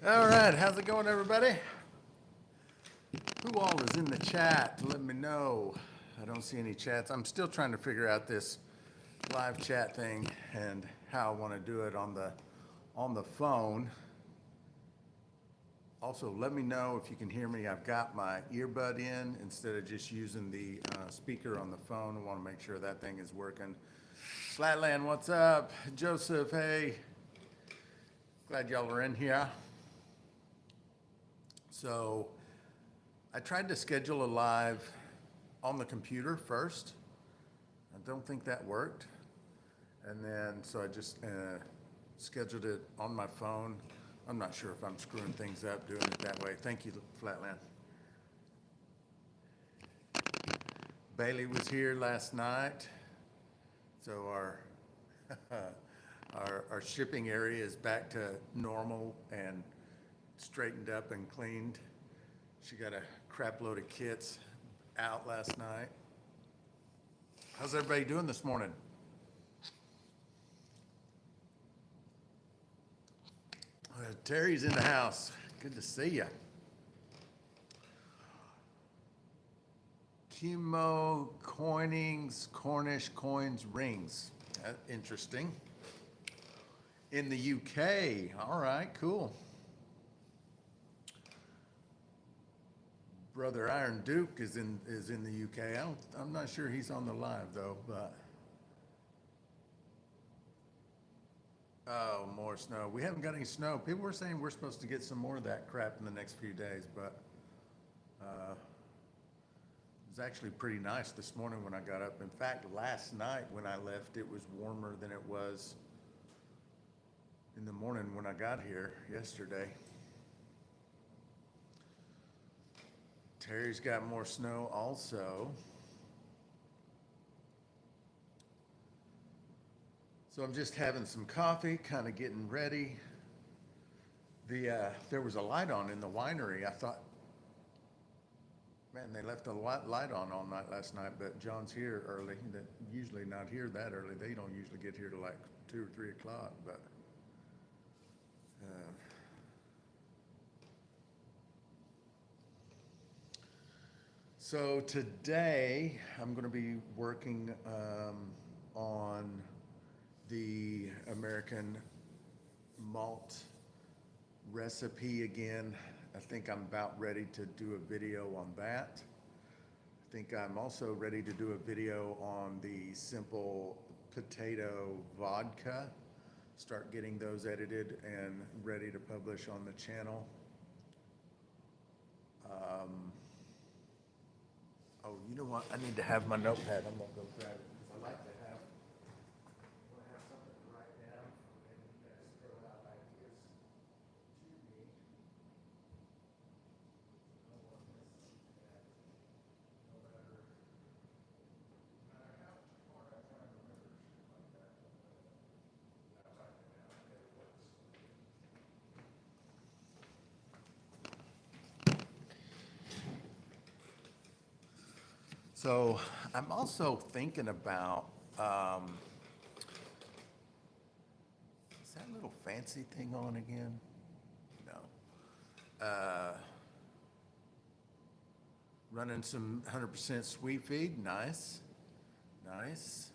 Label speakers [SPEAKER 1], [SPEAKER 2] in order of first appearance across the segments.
[SPEAKER 1] All right, how's it going, everybody? Who all is in the chat? Let me know. I don't see any chats. I'm still trying to figure out this live chat thing and how I want to do it on the phone. Also, let me know if you can hear me. I've got my earbud in instead of just using the speaker on the phone. I want to make sure that thing is working. Flatland, what's up? Joseph, hey. Glad y'all are in here. So I tried to schedule a live on the computer first. I don't think that worked. And then, so I just scheduled it on my phone. I'm not sure if I'm screwing things up doing it that way. Thank you, Flatland. Bailey was here last night. So our shipping area is back to normal and straightened up and cleaned. She got a crap load of kits out last night. How's everybody doing this morning? Terry's in the house. Good to see you. Chemo coinings, Cornish coins rings. Interesting. In the UK. All right, cool. Brother Iron Duke is in the UK. I'm not sure he's on the live though, but oh, more snow. We haven't got any snow. People were saying we're supposed to get some more of that crap in the next few days, but it was actually pretty nice this morning when I got up. In fact, last night when I left, it was warmer than it was in the morning when I got here yesterday. Terry's got more snow also. So I'm just having some coffee, kind of getting ready. There was a light on in the winery. I thought, man, they left the light on all night last night, but John's here early. That usually not here that early. They don't usually get here till like 2 or 3 o'clock, but so today I'm going to be working on the American malt recipe again. I think I'm about ready to do a video on that. I think I'm also ready to do a video on the simple potato vodka. Start getting those edited and ready to publish on the channel. Oh, you know what? I need to have my notepad. I'm gonna go grab it because I like to have something to write down and you guys throw out ideas to me. I don't want to miss something that no matter how hard I try to remember shit like that. I write it down and it works. So I'm also thinking about, is that little fancy thing on again? No. Running some 100% sweet feed, nice, nice.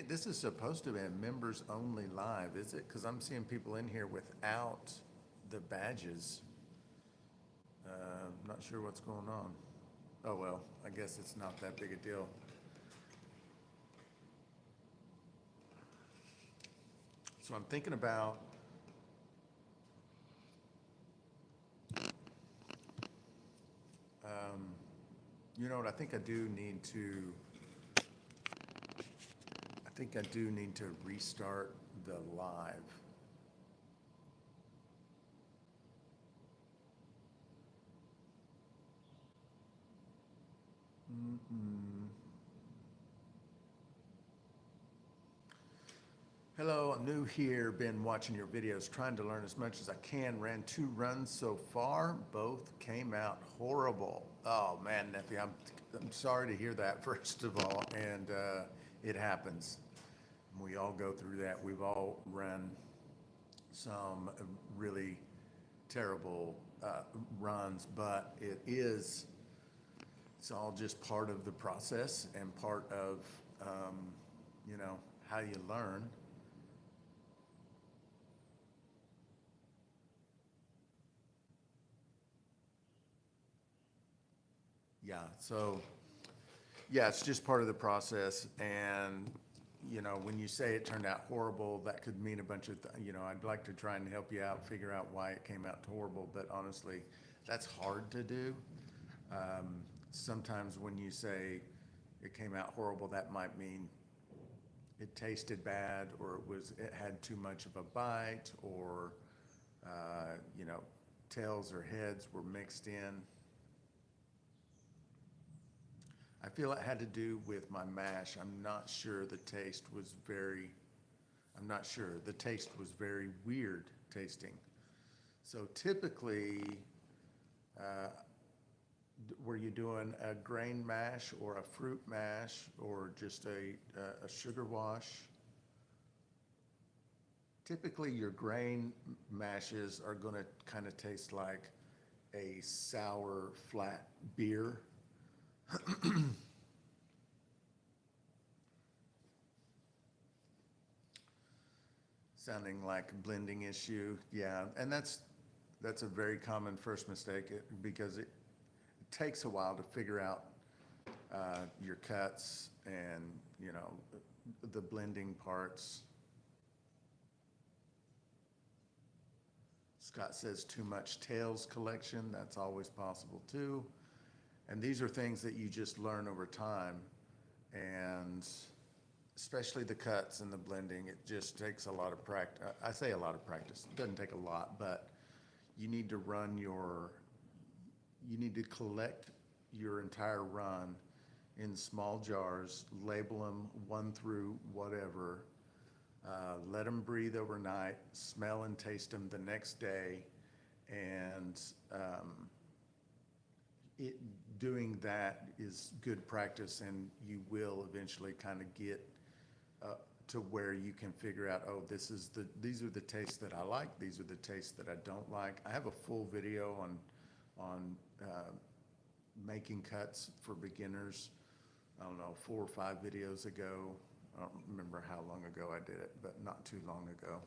[SPEAKER 1] This is supposed to be a members only live, is it? Because I'm seeing people in here without the badges. Not sure what's going on. Oh well, I guess it's not that big a deal. So I'm thinking about you know what, I think I do need to restart the live. Hello, I'm new here, been watching your videos, trying to learn as much as I can. Ran 2 runs so far, both came out horrible. Oh man, nephew, I'm sorry to hear that first of all, and it happens. We all go through that. We've all run some really terrible runs, but it's all just part of the process and part of, you know, how you learn. Yeah, so, yeah, it's just part of the process, and, you know, when you say it turned out horrible, that could mean a bunch of, you know, I'd like to try and help you out, figure out why it came out horrible, but honestly, that's hard to do. Sometimes when you say it came out horrible, that might mean it tasted bad, or it had too much of a bite, or, you know, tails or heads were mixed in. I feel it had to do with my mash. I'm not sure the taste was very, I'm not sure. The taste was very weird tasting. So typically, uh, were you doing a grain mash or a fruit mash or just a sugar wash? Typically, your grain mashes are going to kind of taste like a sour, flat beer. Sounding like a blending issue, yeah, and that's a very common first mistake because it takes a while to figure out your cuts and, you know, the blending parts. Scott says too much tails collection. That's always possible too. And these are things that you just learn over time. And especially the cuts and the blending, it just takes a lot of practice. I say a lot of practice. It doesn't take a lot, but you need to you need to collect your entire run in small jars, label them 1 through whatever, let them breathe overnight, smell and taste them the next day, and it, doing that is good practice, and you will eventually kind of get to where you can figure out, oh, these are the tastes that I like, these are the tastes that I don't like. I have a full video on making cuts for beginners. I don't know, 4 or 5 videos ago. I don't remember how long ago I did it, but not too long ago.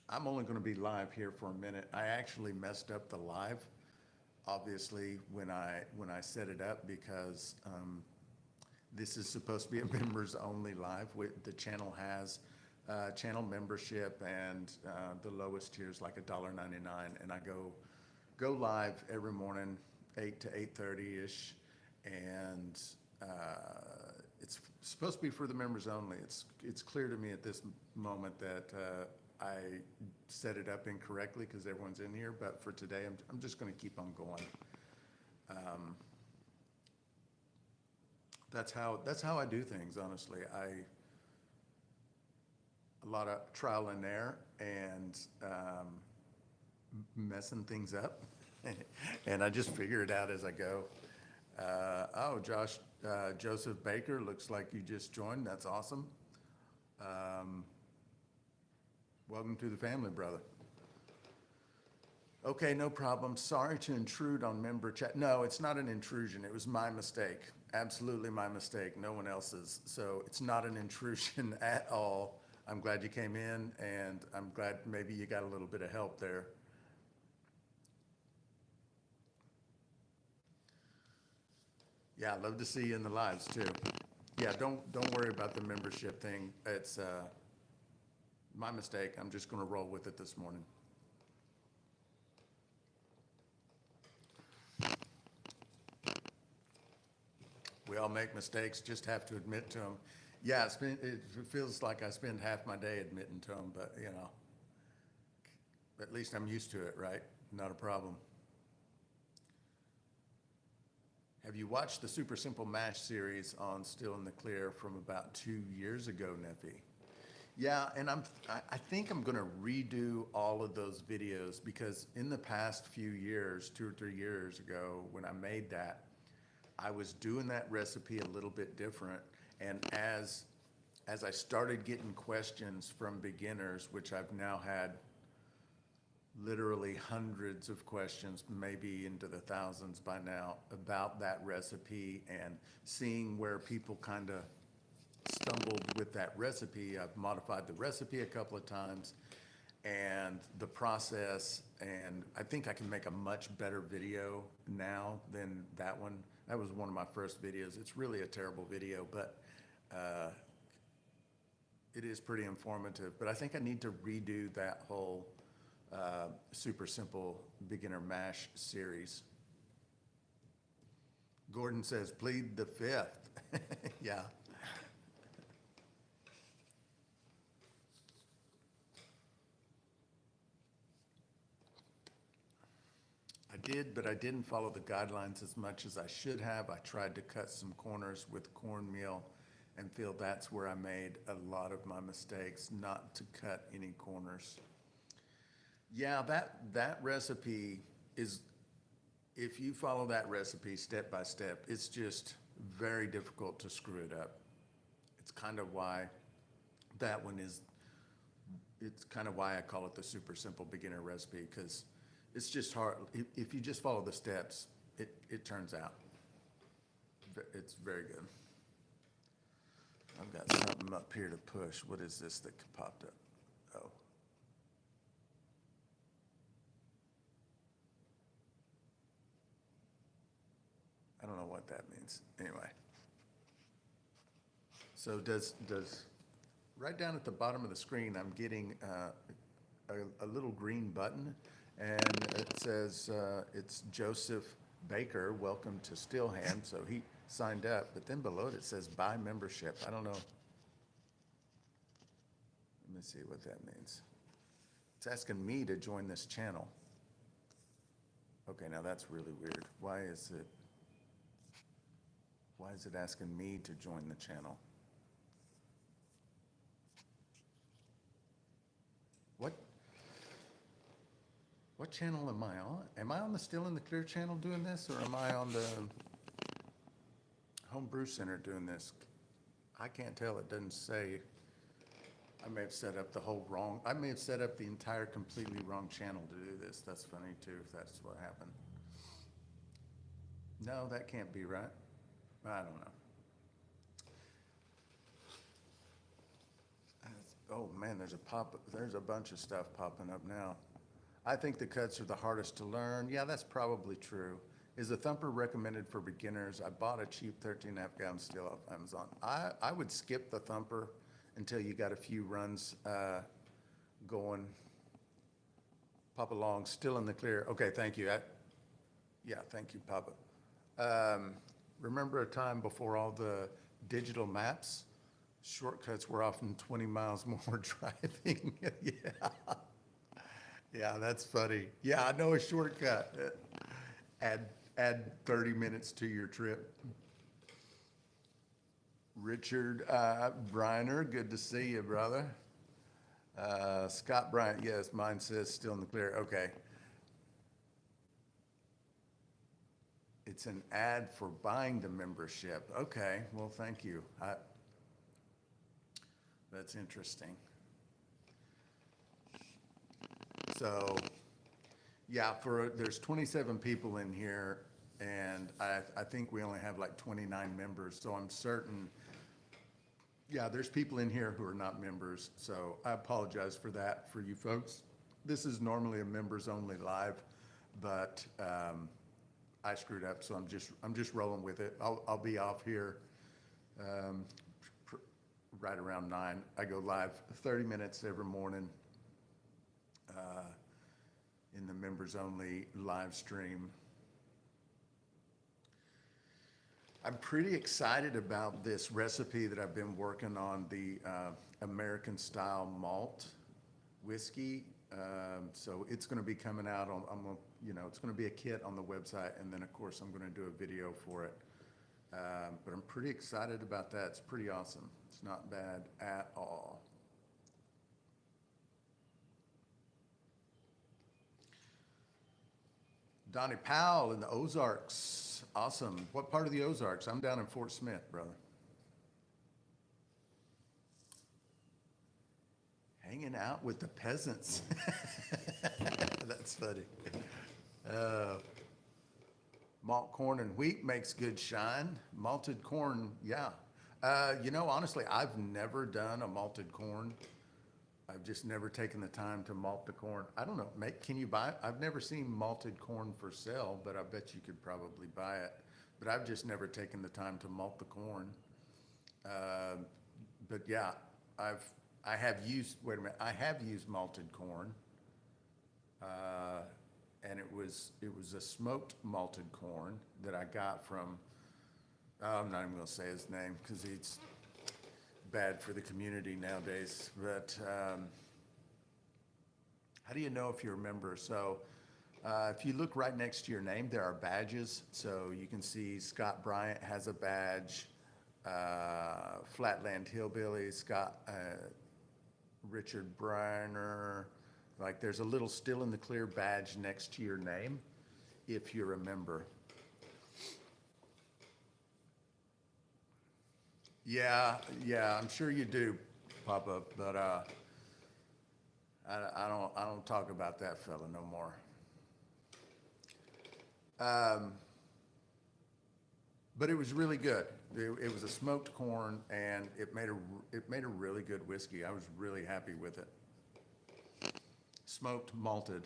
[SPEAKER 1] I'm only going to be live here for a minute. I actually messed up the live, obviously, when I set it up, because this is supposed to be a members only live. The channel has channel membership, and the lowest tier is like $1.99, and I go live every morning, 8 to 8:30 ish, and it's supposed to be for the members only. It's clear to me at this moment that I set it up incorrectly because everyone's in here, but for today, I'm just going to keep on going. That's how I do things, honestly. A lot of trial and error, and messing things up, and I just figure it out as I go. Oh, Joseph Baker, looks like you just joined. That's awesome. Welcome to the family, brother. Okay, no problem. Sorry to intrude on member chat. No, it's not an intrusion. It was my mistake. Absolutely my mistake. No one else's. So it's not an intrusion at all. I'm glad you came in, and I'm glad maybe you got a little bit of help there. Yeah, I'd love to see you in the lives too. Yeah, don't worry about the membership thing. It's my mistake. I'm just going to roll with it this morning. We all make mistakes, just have to admit to them. Yeah, it feels like I spend half my day admitting to them, but you know, at least I'm used to it, right? Not a problem. Have you watched the Super Simple Mash series on Still in the Clear from about 2 years ago, Neffy? Yeah, and I think I'm gonna redo all of those videos because in the past few years, 2 or 3 years ago, when I made that, I was doing that recipe a little bit different. And as I started getting questions from beginners, which I've now had literally hundreds of questions, maybe into the thousands by now, about that recipe, and seeing where people kind of stumbled with that recipe. I've modified the recipe a couple of times and the process, and I think I can make a much better video now than that one. That was one of my first videos. It's really a terrible video, but it is pretty informative. But I think I need to redo that whole Super Simple Beginner Mash series. Gordon says, plead the fifth. Yeah. I did, but I didn't follow the guidelines as much as I should have. I tried to cut some corners with cornmeal and feel that's where I made a lot of my mistakes, not to cut any corners. Yeah, that recipe is, if you follow that recipe step by step, it's just very difficult to screw it up. It's kind of why that one is, it's kind of why I call it the Super Simple Beginner recipe, because it's just hard. If you just follow the steps, it turns out. It's very good. I've got something up here to push. What is this that popped up? Oh. I don't know what that means. Anyway. So does right down at the bottom of the screen, I'm getting a little green button, and it says it's Joseph Baker, welcome to Stillhand. So he signed up, but then below it says buy membership. I don't know. Let me see what that means. It's asking me to join this channel. Okay, now that's really weird. Why is it asking me to join the channel? What channel am I on? Am I on the Still in the Clear channel doing this, or am I on the Homebrew Center doing this? I can't tell. It doesn't say. I may have set up I may have set up the entire completely wrong channel to do this. That's funny too, if that's what happened. No, that can't be right. I don't know. Oh man, there's a bunch of stuff popping up now. I think the cuts are the hardest to learn. Yeah, that's probably true. Is a thumper recommended for beginners? I bought a cheap 13.5 gallon still off Amazon. I would skip the thumper until you got a few runs going. Papa Long, Still in the Clear. Okay, thank you. Yeah, thank you, Papa. Remember a time before all the digital maps? Shortcuts were often 20 miles more driving. Yeah. Yeah, that's funny. Yeah, I know a shortcut. Add 30 minutes to your trip. Richard Briner, good to see you, brother. Scott Bryant, yes, mine says Still in the Clear. Okay. It's an ad for buying the membership. Okay, well, thank you. That's interesting. So, yeah, there's 27 people in here, and I think we only have like 29 members, so I'm certain, yeah, there's people in here who are not members, so I apologize for that for you folks. This is normally a members only live, but I screwed up, so I'm just rolling with it. I'll be off here right around 9. I go live 30 minutes every morning in the members only live stream. I'm pretty excited about this recipe that I've been working on, the American style malt whiskey. So it's going to be coming out on, it's going to be a kit on the website, and then of course I'm going to do a video for it. But I'm pretty excited about that. It's pretty awesome. It's not bad at all. Donnie Powell in the Ozarks. Awesome. What part of the Ozarks? I'm down in Fort Smith, brother. Hanging out with the peasants. That's funny. Malt corn and wheat makes good shine. Malted corn, yeah. Honestly, I've never done a malted corn. I've just never taken the time to malt the corn. I don't know, can you buy it? I've never seen malted corn for sale, but I bet you could probably buy it. But I've just never taken the time to malt the corn. But yeah, I have used malted corn. And it was a smoked malted corn that I got from, I'm not even gonna say his name because he's bad for the community nowadays, but how do you know if you're a member? So if you look right next to your name, there are badges. So you can see Scott Bryant has a badge, Flatland Hillbilly, Richard Briner, like there's a little Still in the Clear badge next to your name if you're a member. Yeah, I'm sure you do, Papa, but I don't talk about that fella no more. But it was really good. It was a smoked corn, and it made a really good whiskey. I was really happy with it. Smoked malted.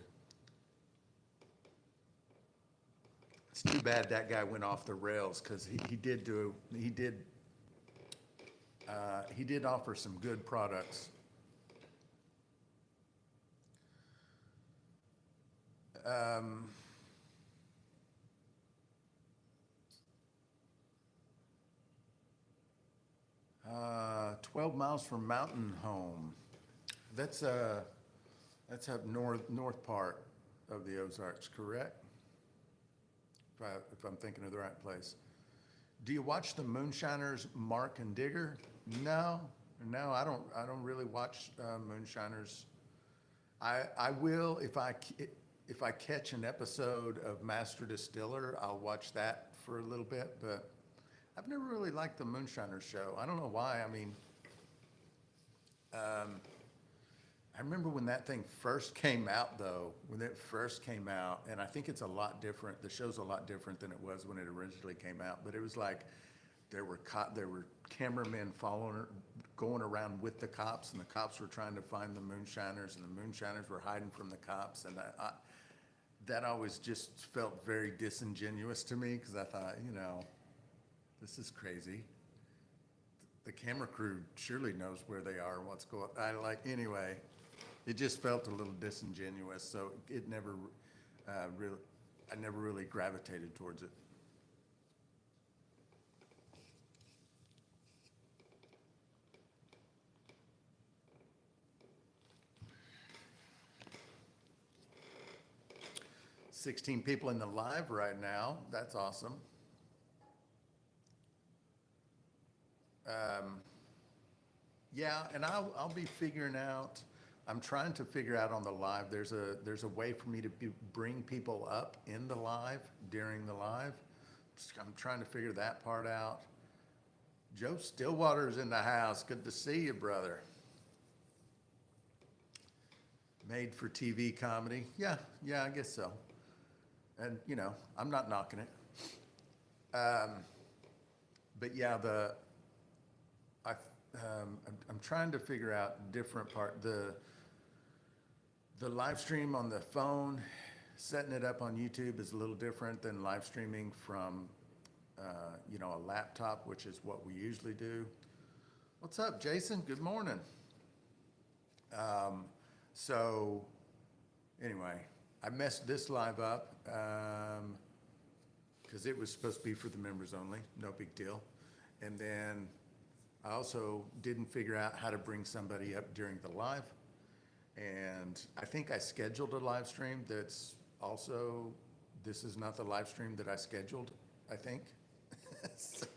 [SPEAKER 1] It's too bad that guy went off the rails because he did offer some good products. 12 miles from Mountain Home. That's up north part of the Ozarks, correct? If I'm thinking of the right place. Do you watch the Moonshiners, Mark and Digger? No, I don't really watch Moonshiners. I will if I catch an episode of Master Distiller, I'll watch that for a little bit, but I've never really liked the Moonshiners show. I don't know why. I mean, I remember when that thing first came out, though, and I think it's a lot different. The show's a lot different than it was when it originally came out, but it was like there were cameramen going around with the cops, and the cops were trying to find the Moonshiners, and the Moonshiners were hiding from the cops, and that always just felt very disingenuous to me, because I thought, this is crazy. The camera crew surely knows where they are and what's going on. Anyway, it just felt a little disingenuous, so it never I never really gravitated towards it. $16 people in the live right now. That's awesome. Yeah, and I'll be figuring out. I'm trying to figure out on the live. There's a way for me to bring people up in the live during the live. I'm trying to figure that part out. Joe Stillwater's in the house. Good to see you, brother. Made for TV comedy. Yeah, I guess so. And I'm not knocking it. But yeah, I'm trying to figure out different part. The live stream on the phone, setting it up on YouTube is a little different than live streaming from a laptop, which is what we usually do. What's up, Jason? Good morning. So anyway, I messed this live up because it was supposed to be for the members only, no big deal. And then I also didn't figure out how to bring somebody up during the live. And I think I scheduled a live stream that's also, this is not the live stream that I scheduled, I think. So,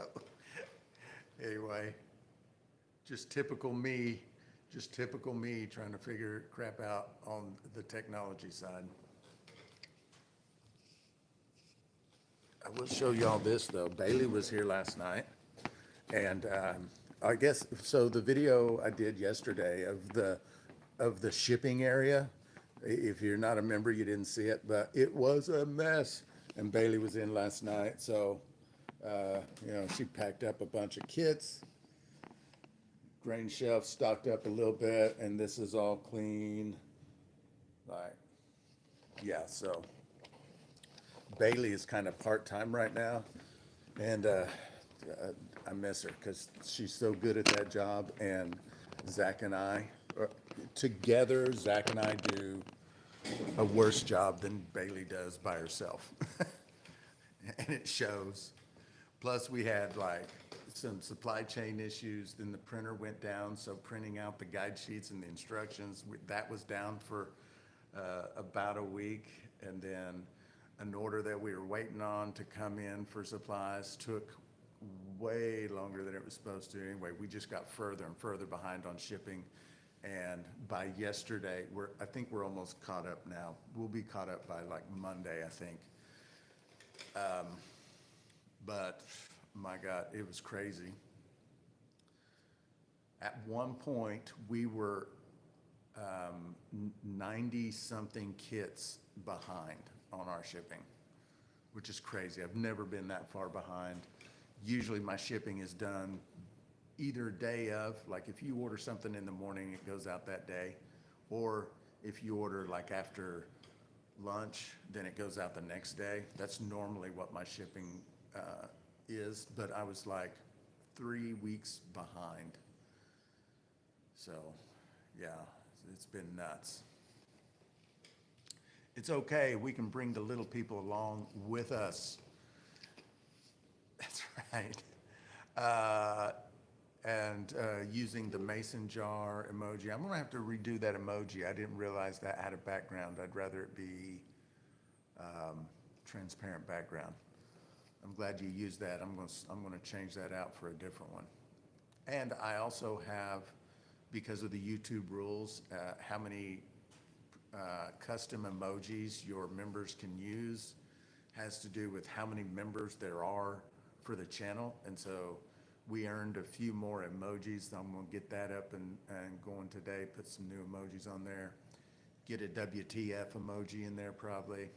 [SPEAKER 1] anyway, just typical me trying to figure crap out on the technology side. I will show y'all this though. Bailey was here last night, and I guess so. The video I did yesterday of the shipping area. If you're not a member, you didn't see it, but it was a mess. And Bailey was in last night, so she packed up a bunch of kits. Grain shelf stocked up a little bit, and this is all clean. So Bailey is kind of part-time right now, and I miss her because she's so good at that job. And Zach and I, together, Zach and I do a worse job than Bailey does by herself. And it shows. Plus, we had some supply chain issues. Then the printer went down, so printing out the guide sheets and the instructions, that was down for about a week. And then an order that we were waiting on to come in for supplies took way longer than it was supposed to. Anyway, we just got further and further behind on shipping. And by yesterday, I think we're almost caught up now. We'll be caught up by Monday, I think. But my God, it was crazy. At one point, we were 90-something kits behind on our shipping, which is crazy. I've never been that far behind. Usually my shipping is done either day of, if you order something in the morning, it goes out that day, or if you order after lunch, then it goes out the next day. That's normally what my shipping is, but I was 3 weeks behind. So, yeah, it's been nuts. It's okay, we can bring the little people along with us. That's right. And using the mason jar emoji. I'm gonna have to redo that emoji. I didn't realize that had a background. I'd rather it be transparent background. I'm glad you used that. I'm gonna change that out for a different one. And I also have, because of the YouTube rules, how many custom emojis your members can use has to do with how many members there are for the channel. And so we earned a few more emojis. So I'm gonna get that up and going today, put some new emojis on there. Get a WTF emoji in there probably.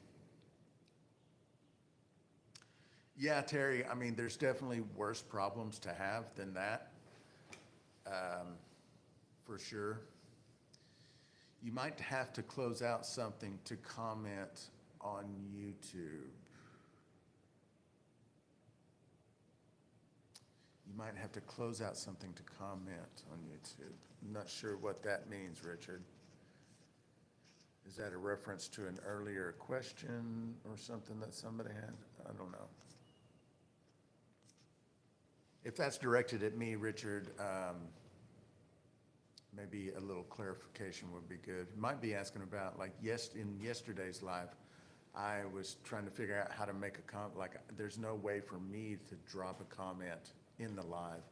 [SPEAKER 1] Yeah, Terry, I mean, there's definitely worse problems to have than that, for sure. You might have to close out something to comment on YouTube. You might have to close out something to comment on YouTube. I'm not sure what that means, Richard. Is that a reference to an earlier question or something that somebody had? I don't know. If that's directed at me, Richard, maybe a little clarification would be good. Might be asking about, in yesterday's live, I was trying to figure out how to make a comment. There's no way for me to drop a comment in the live.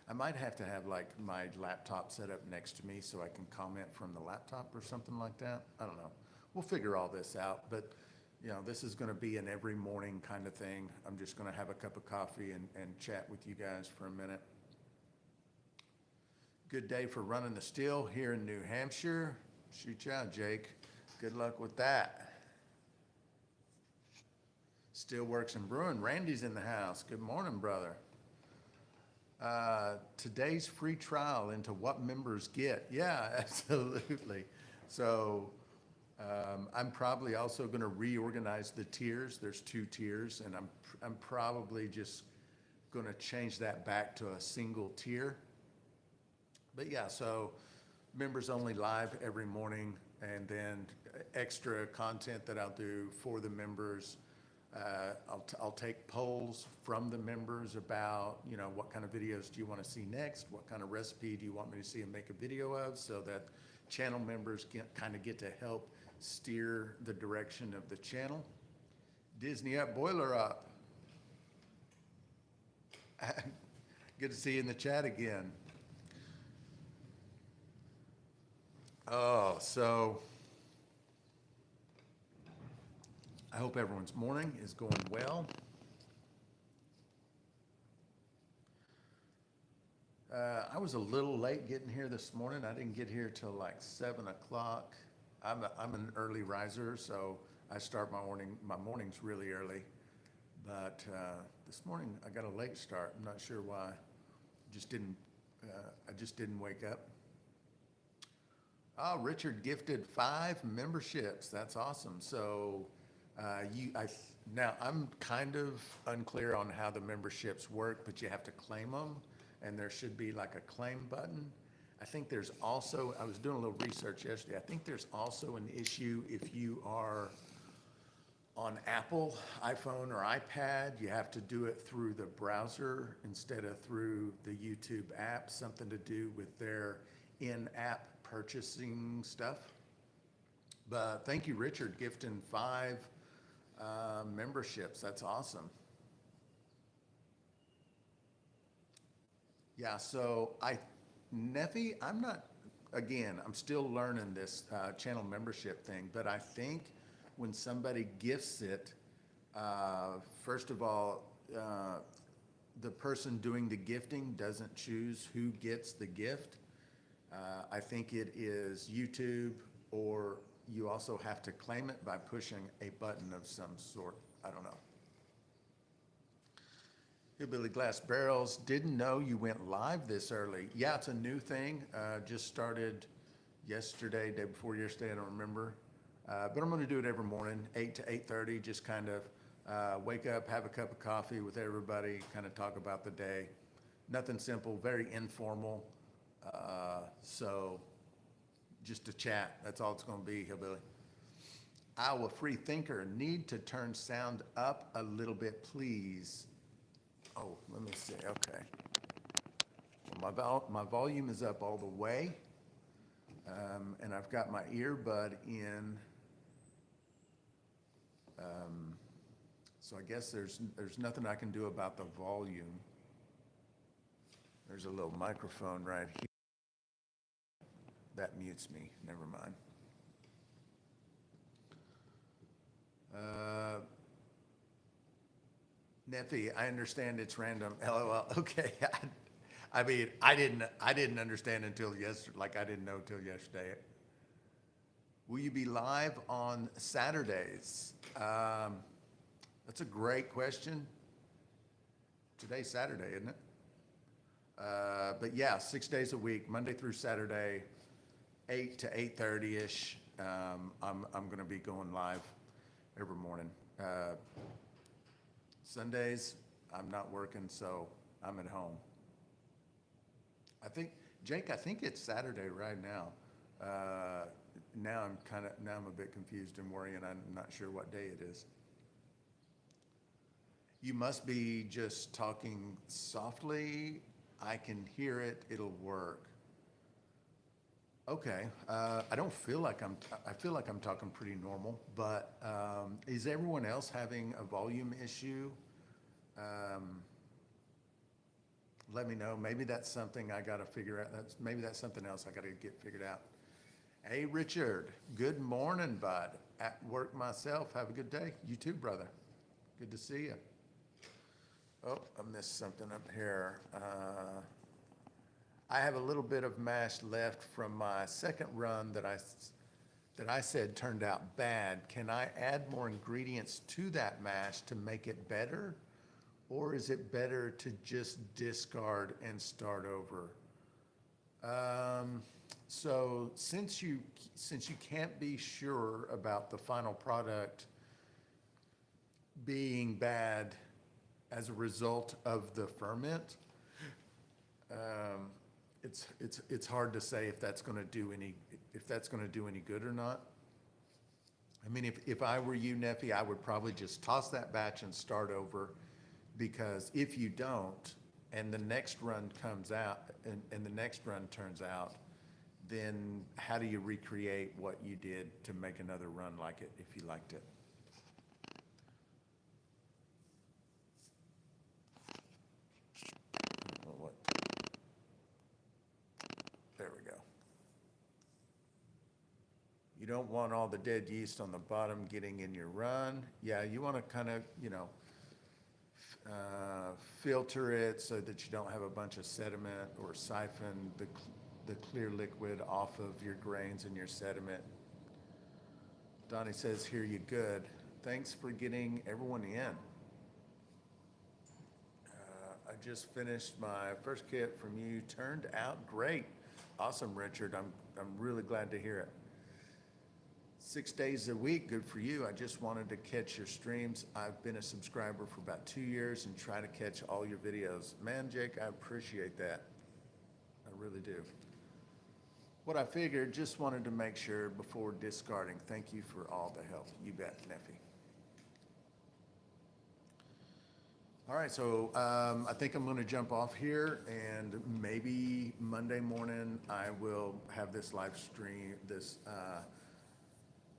[SPEAKER 1] I might have to have my laptop set up next to me so I can comment from the laptop or something like that. I don't know. We'll figure all this out, but this is gonna be an every morning kind of thing. I'm just gonna have a cup of coffee and chat with you guys for a minute. Good day for running the still here in New Hampshire. Shoot you out, Jake. Good luck with that. Still Works and Brewing. Randy's in the house. Good morning, brother. Today's free trial into what members get. Yeah, absolutely. So I'm probably also going to reorganize the tiers. There's 2 tiers, and I'm probably just going to change that back to a single tier. But yeah, so members only live every morning, and then extra content that I'll do for the members. I'll take polls from the members about, what kind of videos do you want to see next? What kind of recipe do you want me to see and make a video of, so that channel members kind of get to help steer the direction of the channel. Disney up, boiler up. Good to see you in the chat again. Oh, so I hope everyone's morning is going well. I was a little late getting here this morning. I didn't get here till like 7 o'clock. I'm an early riser, so I start my mornings really early. But this morning I got a late start. I'm not sure why. I just didn't wake up. Oh, Richard gifted 5 memberships. That's awesome. So now I'm kind of unclear on how the memberships work, but you have to claim them, and there should be like a claim button. I think there's also, I was doing a little research yesterday, I think there's also an issue if you are on Apple, iPhone, or iPad, you have to do it through the browser instead of through the YouTube app, something to do with their in-app purchasing stuff. But thank you, Richard, gifting 5 memberships. That's awesome. Yeah, so Neffy, I'm still learning this channel membership thing, but I think when somebody gifts it, first of all, the person doing the gifting doesn't choose who gets the gift. I think it is YouTube, or you also have to claim it by pushing a button of some sort. I don't know. Hillbilly Glass Barrels, didn't know you went live this early. Yeah, it's a new thing. Just started yesterday, day before yesterday, I don't remember. But I'm going to do it every morning, 8 to 8:30, just kind of wake up, have a cup of coffee with everybody, kind of talk about the day. Nothing simple, very informal. So just a chat, that's all it's going to be, Hillbilly. Iowa Free Thinker, need to turn sound up a little bit, please. Oh, let me see, okay. Well, my volume is up all the way, and I've got my earbud in. So I guess there's nothing I can do about the volume. There's a little microphone right here. That mutes me, never mind. Neffy, I understand it's random. LOL. Okay. I mean, I didn't understand until yesterday. Like I didn't know until yesterday. Will you be live on Saturdays? That's a great question. Today's Saturday, isn't it? But yeah, 6 days a week, Monday through Saturday, 8 to 8:30-ish. I'm going to be going live every morning. Sundays, I'm not working, so I'm at home. Jake, I think it's Saturday right now. Now I'm a bit confused and worrying. I'm not sure what day it is. You must be just talking softly. I can hear it. It'll work. Okay. I feel like I'm talking pretty normal, but is everyone else having a volume issue? Let me know. Maybe that's something I got to figure out. Maybe that's something else I got to get figured out. Hey, Richard. Good morning, bud. At work myself. Have a good day. You too, brother. Good to see you. Oh, I missed something up here. I have a little bit of mash left from my second run that I said turned out bad. Can I add more ingredients to that mash to make it better? Or is it better to just discard and start over? So since you can't be sure about the final product being bad as a result of the ferment, it's hard to say if that's going to do any good or not. I mean, if I were you, Neffy, I would probably just toss that batch and start over, because if you don't, and the next run comes out, and the next run turns out then how do you recreate what you did to make another run like it if you liked it? What? There we go. You don't want all the dead yeast on the bottom getting in your run. Yeah, you want to kind of, filter it so that you don't have a bunch of sediment, or siphon the clear liquid off of your grains and your sediment. Donnie says, hear you good. Thanks for getting everyone in. I just finished my first kit from you. Turned out great. Awesome, Richard. I'm really glad to hear it. 6 days a week, good for you. I just wanted to catch your streams. I've been a subscriber for about 2 years and try to catch all your videos. Man, Jake, I appreciate that. I really do. What I figured, just wanted to make sure before discarding. Thank you for all the help. You bet, Neffy. All right, so I think I'm going to jump off here, and maybe Monday morning I will have this live stream, this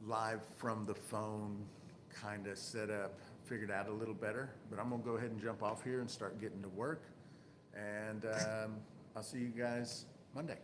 [SPEAKER 1] live from the phone kind of set up, figured out a little better. But I'm going to go ahead and jump off here and start getting to work. And I'll see you guys Monday.